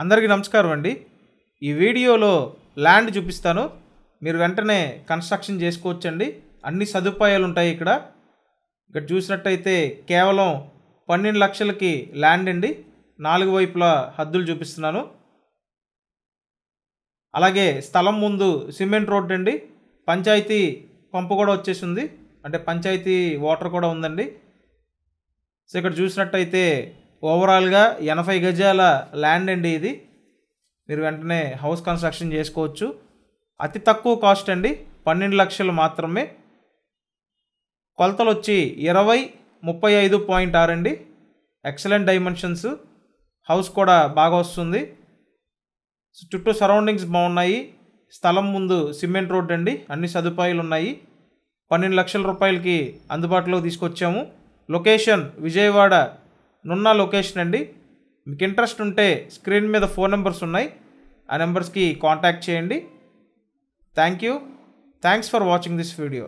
అందరికీ నమస్కారం అండి. ఈ వీడియోలో ల్యాండ్ చూపిస్తాను. మీరు వెంటనే కన్స్ట్రక్షన్ చేసుకోవచ్చండి. అన్ని సదుపాయాలు ఉంటాయి ఇక్కడ. ఇక్కడ చూసినట్టయితే కేవలం 12 లక్షలకి ల్యాండ్ అండి. 4 వైపులా హద్దులు చూపిస్తున్నాను. అలాగే స్థలం ముందు సిమెంట్ రోడ్ అండి. పంచాయతీ పంపు కూడా వచ్చేసింది, అంటే పంచాయతీ వాటర్ కూడా ఉందండి. సో ఇక్కడ చూసినట్టయితే ఓవరాల్గా 80 గజాల ల్యాండ్ అండి. ఇది మీరు వెంటనే హౌస్ కన్స్ట్రక్షన్ చేసుకోవచ్చు. అతి తక్కువ కాస్ట్ అండి, 12 లక్షలు మాత్రమే. కొలతలు వచ్చి 20-35.6 అండి. Excellent dimensions. హౌస్ కూడా బాగా వస్తుంది. చుట్టూ సరౌండింగ్స్ బాగున్నాయి. స్థలం ముందు సిమెంట్ రోడ్ అండి. అన్ని సదుపాయాలు ఉన్నాయి. 12 లక్షల రూపాయలకి అందుబాటులోకి తీసుకొచ్చాము. లొకేషన్ విజయవాడ నున్న లొకేషన్ అండి. మీకు ఇంట్రెస్ట్ ఉంటే స్క్రీన్ మీద ఫోన్ నెంబర్స్ ఉన్నాయి, ఆ నెంబర్స్కి కాంటాక్ట్ చేయండి. Thanks for watching this video.